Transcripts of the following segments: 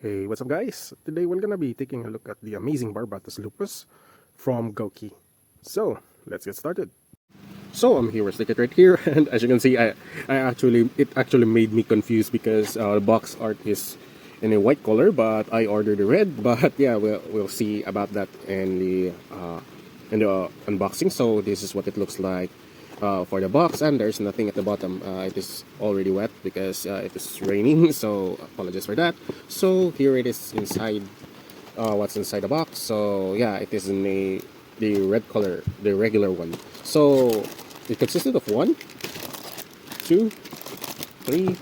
Hey, what's up guys? Today we're gonna be taking a look at the Amazing Barbatos Lupus from Gaoke. So, let's get started. So I'm here with the kit right here, and as you can see, it actually made me confused because the box art is in a white color, but I ordered a red. But yeah, we'll see about that in the unboxing. So this is what it looks like for the box, and there's nothing at the bottom. It is already wet because it is raining, so apologies for that. So here it is inside. What's inside the box? So yeah, it is in the red color, the regular one. So it consisted of 1, 2, 3,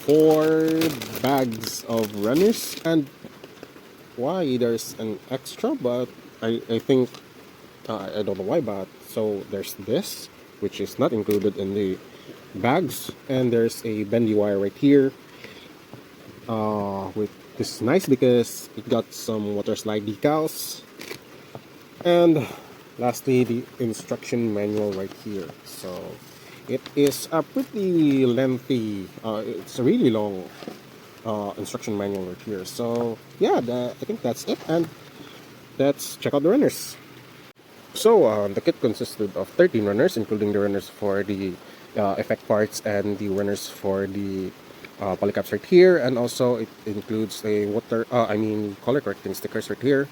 4 bags of runners, and why there's an extra, but I think I don't know why, but so there's this, which is not included in the bags, and there's a bendy wire right here. With this is nice because it got some water slide decals, and lastly the instruction manual right here. So it is a pretty lengthy, it's a really long instruction manual right here. So yeah, I think that's it, and let's check out the runners. So the kit consisted of 13 runners, including the runners for the effect parts and the runners for the polycaps right here, and also it includes a color correcting stickers right here.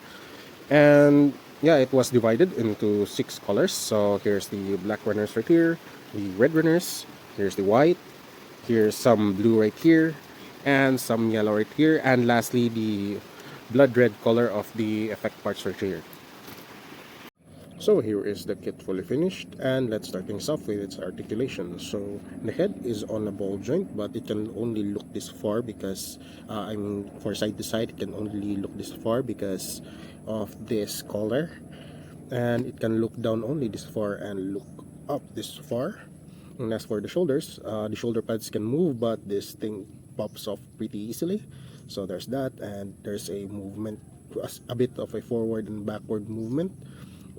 And yeah, it was divided into 6 colors. So here's the black runners right here, the red runners, here's the white, here's some blue right here, and some yellow right here, and lastly the blood red color of the effect parts right here. So here is the kit fully finished, and let's start things off with its articulation. So the head is on a ball joint, but it can only look this far because for side to side it can only look this far because of this collar, and it can look down only this far and look up this far. And as for the shoulders, the shoulder pads can move, but this thing pops off pretty easily. So there's that, and there's a movement, a bit of a forward and backward movement.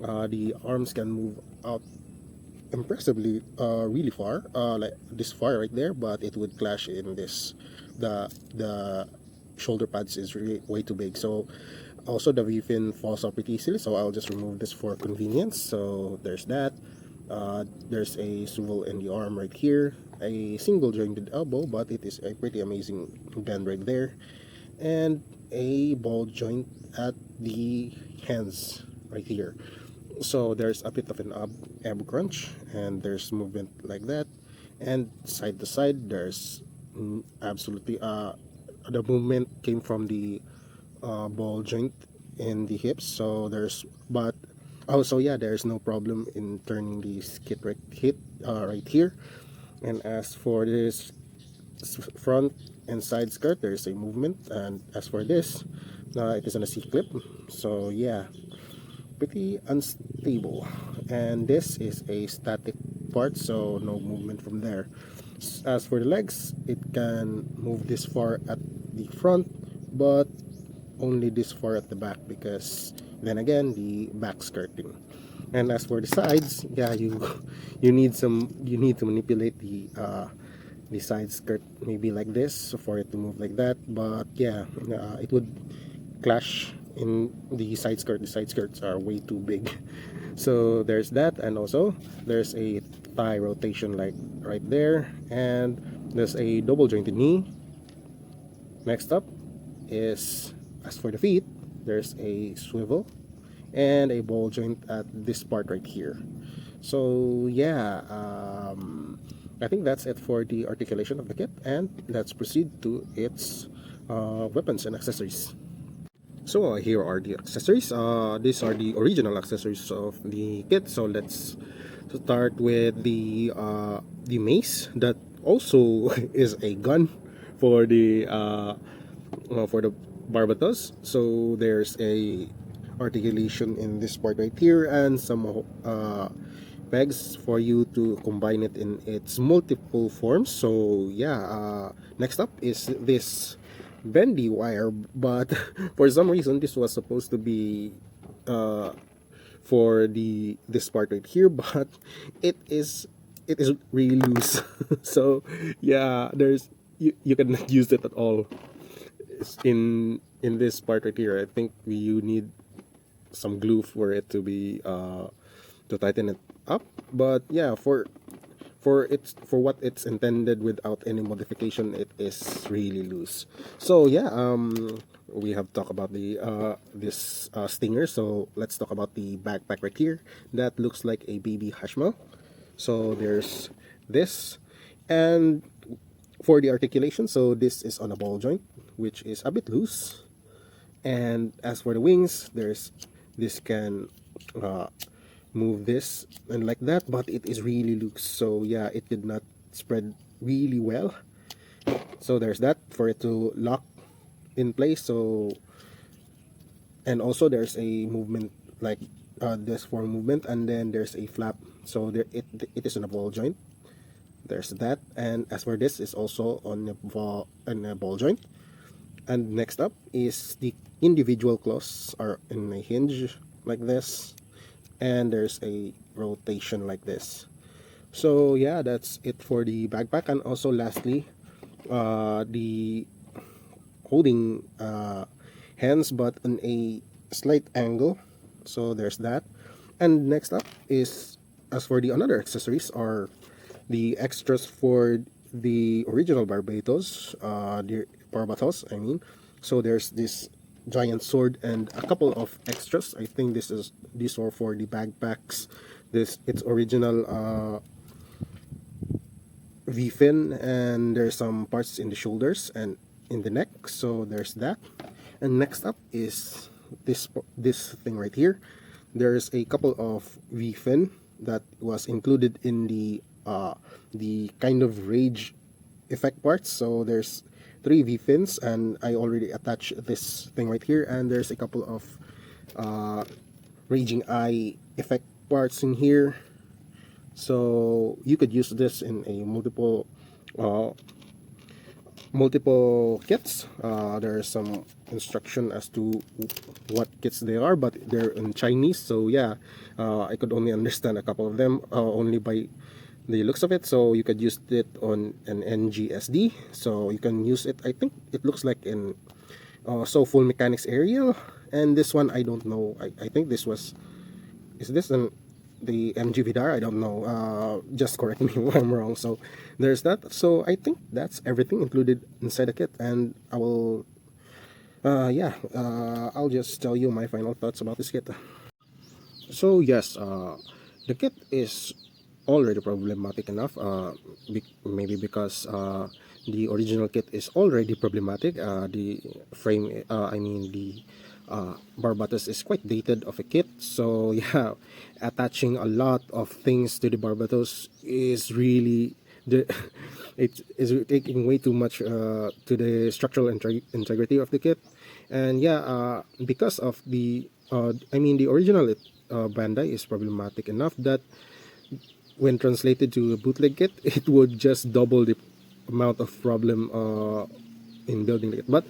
The arms can move out impressively really far, like this far right there, but it would clash in this. The shoulder pads is really way too big. So also the V-fin falls off pretty easily, so I'll just remove this for convenience. So there's that. There's a swivel in the arm right here, a single jointed elbow, but it is a pretty amazing bend right there, and a ball joint at the hands right here. So there's a bit of an ab crunch, and there's movement like that, and side to side there's absolutely the movement came from the ball joint in the hips. So but also yeah, there's no problem in turning the skit right here. And as for this front and side skirt, there's a movement, and as for this, it is on a C-clip. So yeah, pretty unstable, and this is a static part, so no movement from there. As for the legs, it can move this far at the front, but only this far at the back because then again the back skirting. And as for the sides, yeah, you need to manipulate the side skirt maybe like this for it to move like that, but yeah, it would clash in the side skirt. The side skirts are way too big. So there's that, and also there's a thigh rotation like right there, and there's a double jointed knee. Next up is, as for the feet, there's a swivel and a ball joint at this part right here. So yeah, I think that's it for the articulation of the kit, and let's proceed to its weapons and accessories. So here are the accessories. These are the original accessories of the kit. So let's start with the mace that also is a gun for the Barbatos. So there's a articulation in this part right here, and some pegs for you to combine it in its multiple forms. So yeah, next up is this bendy wire, but for some reason this was supposed to be for this part right here, but it is really loose. So yeah, you cannot use it at all. in this part right here, I think you need some glue for it to be to tighten it up. But yeah, for what it's intended without any modification, it is really loose. So yeah, we have talked about the this stinger. So let's talk about the backpack right here. That looks like a baby hashmal. So there's this, and for the articulation, so this is on a ball joint, which is a bit loose. And as for the wings, there's this can uh, move this and like that, but it is really loose. So yeah, it did not spread really well. So there's that for it to lock in place. So, and also there's a movement like this for movement, and then there's a flap. So there it is on a ball joint. There's that, and as for this is also on a ball joint. And next up is the individual claws are in a hinge like this, and there's a rotation like this. So yeah, that's it for the backpack. And also lastly, the holding hands but on a slight angle. So there's that. And next up is, as for the another accessories, are the extras for the original Barbatos, the Barbatos, I mean. So there's this giant sword and a couple of extras. I think these are for the backpacks. This it's original V-fin, and there's some parts in the shoulders and in the neck. So there's that. And next up is this thing right here. There's a couple of V-fin that was included in the kind of rage effect parts. So there's 3 V-fins, and I already attached this thing right here. And there's a couple of raging eye effect parts in here. So you could use this in a uh, multiple kits. There's some instruction as to what kits they are, but they're in Chinese. So yeah, I could only understand a couple of them only by the looks of it. So you could use it on an NGSD. So you can use it. I think it looks like in so full mechanics aerial. And this one I don't know. I think this was, is this an the MG Vidar? I don't know. Just correct me if I'm wrong. So there's that. So I think that's everything included inside the kit, and I will yeah, I'll just tell you my final thoughts about this kit. So yes, the kit is already problematic enough. Maybe because the original kit is already problematic. The frame, I mean the Barbatos is quite dated of a kit. So yeah, attaching a lot of things to the Barbatos is really the it is taking way too much to the structural integrity of the kit. And yeah, because of the I mean the original Bandai is problematic enough that when translated to a bootleg kit, it would just double the amount of problem in building it. But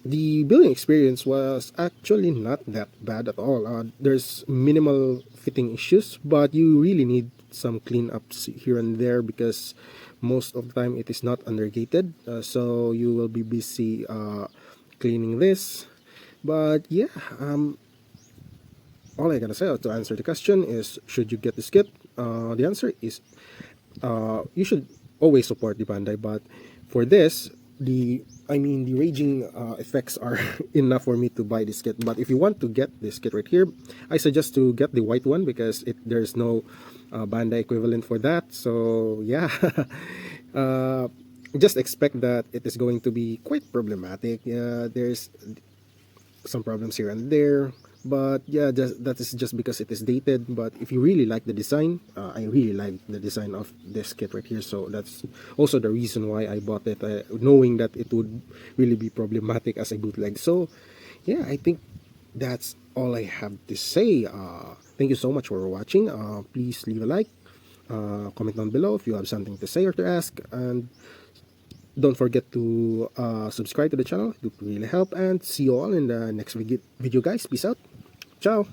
the building experience was actually not that bad at all. There's minimal fitting issues, but you really need some cleanups here and there because most of the time it is not undergated. So you will be busy cleaning this. But yeah, all I gotta say to answer the question is, should you get this kit? The answer is you should always support the Bandai, but for this, the raging effects are enough for me to buy this kit. But if you want to get this kit right here, I suggest to get the white one because there's no Bandai equivalent for that. So yeah, just expect that it is going to be quite problematic. There's some problems here and there, but yeah, that is just because it is dated. But if you really like the design, I really like the design of this kit right here, so that's also the reason why I bought it, knowing that it would really be problematic as a bootleg. So yeah, I think that's all I have to say. Thank you so much for watching. Please leave a like, comment down below if you have something to say or to ask, and don't forget to subscribe to the channel. It would really help. And see you all in the next video, guys. Peace out. Ciao.